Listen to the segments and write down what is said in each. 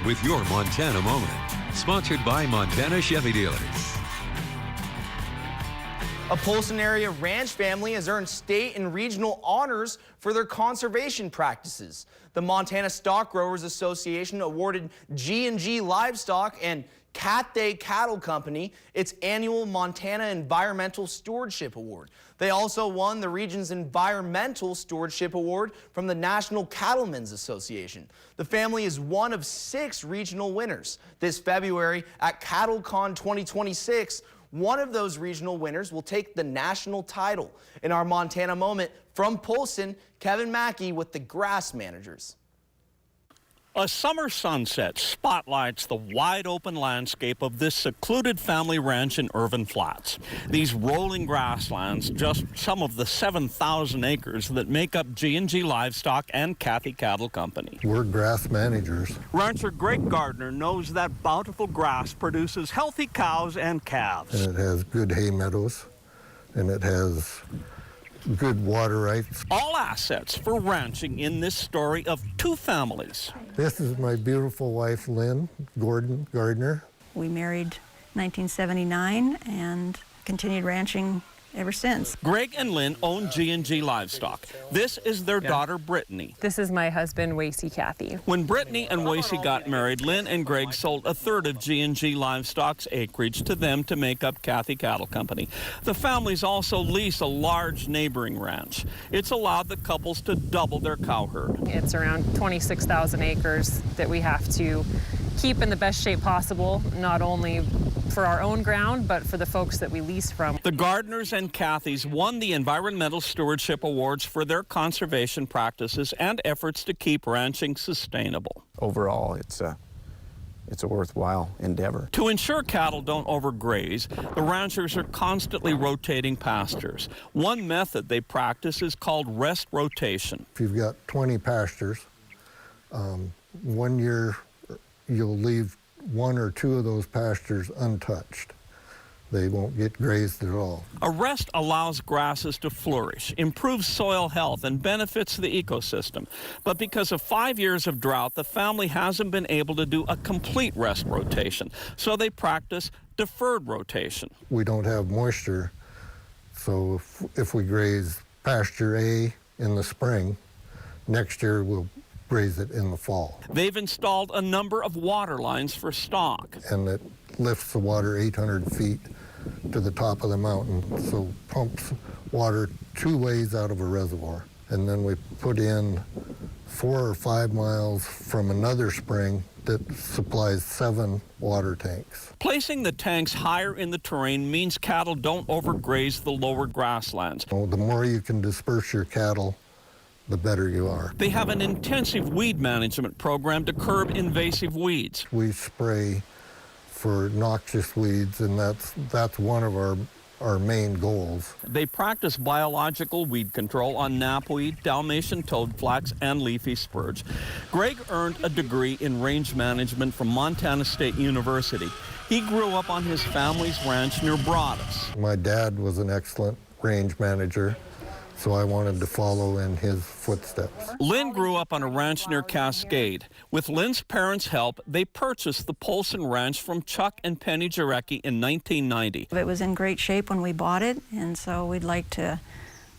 with your Montana Moment. Sponsored by Montana Chevy Dealers. A Polson area ranch family has earned state and regional honors for their conservation practices. The Montana Stockgrowers Association awarded G&G Livestock and Cathay Cattle Company its annual Montana Environmental Stewardship Award. They also won the region's Environmental Stewardship Award from the National Cattlemen's Association. The family is one of 6 regional winners. This February at CattleCon 2026, one of those regional winners will take the national title. In our Montana Moment from Polson, Kevin Mackey with the Grass Managers. A summer sunset spotlights the wide-open landscape of this secluded family ranch in Irvin Flats. These rolling grasslands, just some of the 7,000 acres that make up G&G Livestock and Cathay Cattle Company. We're grass managers. Rancher Greg Gardner knows that bountiful grass produces healthy cows and calves. And it has good hay meadows, and it has good water rights. All assets for ranching in this story of 2 families. This is my beautiful wife, Lynn Gardner. We married 1979 and continued ranching ever since. Greg and Lynn own G&G Livestock. This is their daughter, Brittany. This is my husband, Wasey Kathy. When Brittany and Wasey got married, Lynn and Greg sold a third of G&G Livestock's acreage to them to make up Cathay Cattle Company. The families also lease a large neighboring ranch. It's allowed the couples to double their cow herd. It's around 26,000 acres that we have to keep in the best shape possible, not only for our own ground, but for the folks that we lease from. The Gardners and Cathys won the Environmental Stewardship Awards for their conservation practices and efforts to keep ranching sustainable. Overall, it's a worthwhile endeavor. To ensure cattle don't overgraze, the ranchers are constantly rotating pastures. One method they practice is called rest rotation. If you've got 20 pastures, 1 year you'll leave 1 or 2 of those pastures untouched. They won't get grazed at all. A rest allows grasses to flourish, improves soil health, and benefits the ecosystem. But because of 5 years of drought, the family hasn't been able to do a complete rest rotation, so they practice deferred rotation. We don't have moisture, so if we graze pasture A in the spring, next year we'll graze it in the fall. They've installed a number of water lines for stock. And it lifts the water 800 feet to the top of the mountain, so pumps water 2 ways out of a reservoir. And then we put in 4 or 5 miles from another spring that supplies 7 water tanks. Placing the tanks higher in the terrain means cattle don't overgraze the lower grasslands. So the more you can disperse your cattle, the better you are. They have an intensive weed management program to curb invasive weeds. We spray for noxious weeds, and that's one of our main goals. They practice biological weed control on knapweed, Dalmatian toadflax, and leafy spurge. Greg earned a degree in range management from Montana State University. He grew up on his family's ranch near Broadus. My dad was an excellent range manager, so I wanted to follow in his footsteps. Lynn grew up on a ranch near Cascade. With Lynn's parents' help, they purchased the Polson Ranch from Chuck and Penny Jarecki in 1990. It was in great shape when we bought it, and so we'd like to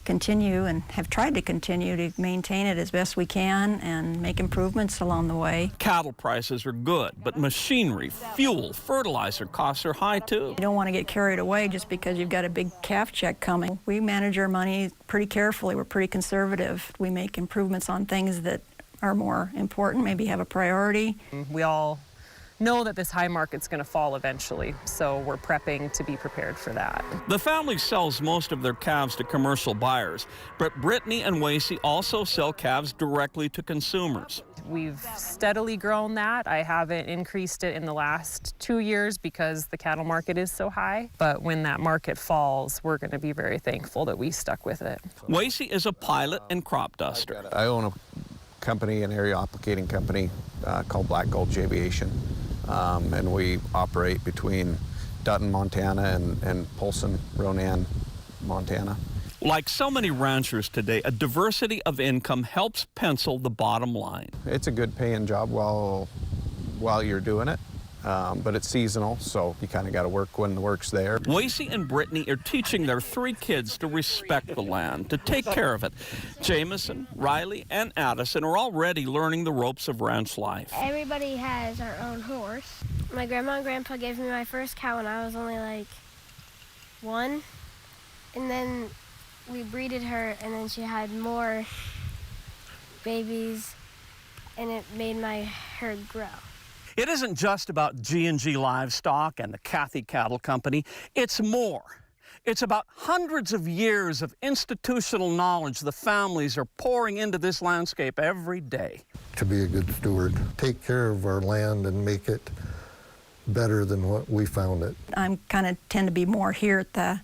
continue and have tried to continue to maintain it as best we can and make improvements along the way. Cattle prices are good, but machinery, fuel, fertilizer costs are high too. You don't want to get carried away just because you've got a big calf check coming. We manage our money pretty carefully. We're pretty conservative. We make improvements on things that are more important, maybe have a priority. We all know that this high market's going to fall eventually, so we're prepping to be prepared for that. The family sells most of their calves to commercial buyers, but Brittany and Wasey also sell calves directly to consumers. We've steadily grown that. I haven't increased it in the last 2 years because the cattle market is so high, but when that market falls, we're going to be very thankful that we stuck with it. Wasey is a pilot and crop duster. I own a company, an area applicating company called Black Gulch Aviation. And we operate between Dutton, Montana and Polson, Ronan, Montana. Like so many ranchers today, a diversity of income helps pencil the bottom line. It's a good paying job while while you're doing it. But it's seasonal, so you kind of got to work when the work's there. Wasey and Brittany are teaching their 3 kids to respect the land, to take care of it. Jameson, Riley, and Addison are already learning the ropes of ranch life. Everybody has our own horse. My grandma and grandpa gave me my first cow when I was only like 1. And then we breeded her, and then she had more babies, and it made my herd grow. It isn't just about G&G Livestock and the Cathy Cattle Company. It's more. It's about hundreds of years of institutional knowledge the families are pouring into this landscape every day. To be a good steward, take care of our land and make it better than what we found it. I'm kind of tend to be more here at the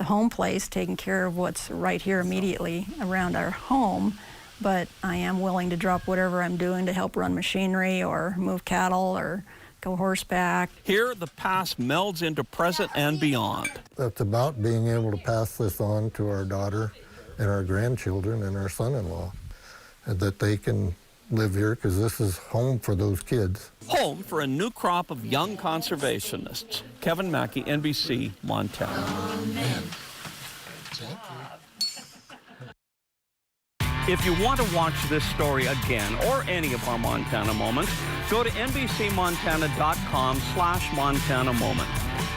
home place, taking care of what's right here immediately around our home. But I am willing to drop whatever I'm doing to help run machinery or move cattle or go horseback. Here, the past melds into present and beyond. That's about being able to pass this on to our daughter and our grandchildren and our son-in-law, and that they can live here because this is home for those kids. Home for a new crop of young conservationists. Kevin Mackey, NBC, Montana. If you want to watch this story again or any of our Montana moments, go to NBCMontana.com/Montana Moment.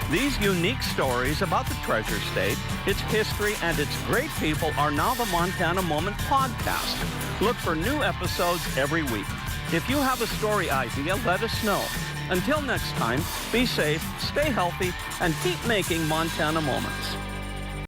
These unique stories about the Treasure State, its history, and its great people are now the Montana Moment podcast. Look for new episodes every week. If you have a story idea, let us know. Until next time, be safe, stay healthy, and keep making Montana Moments.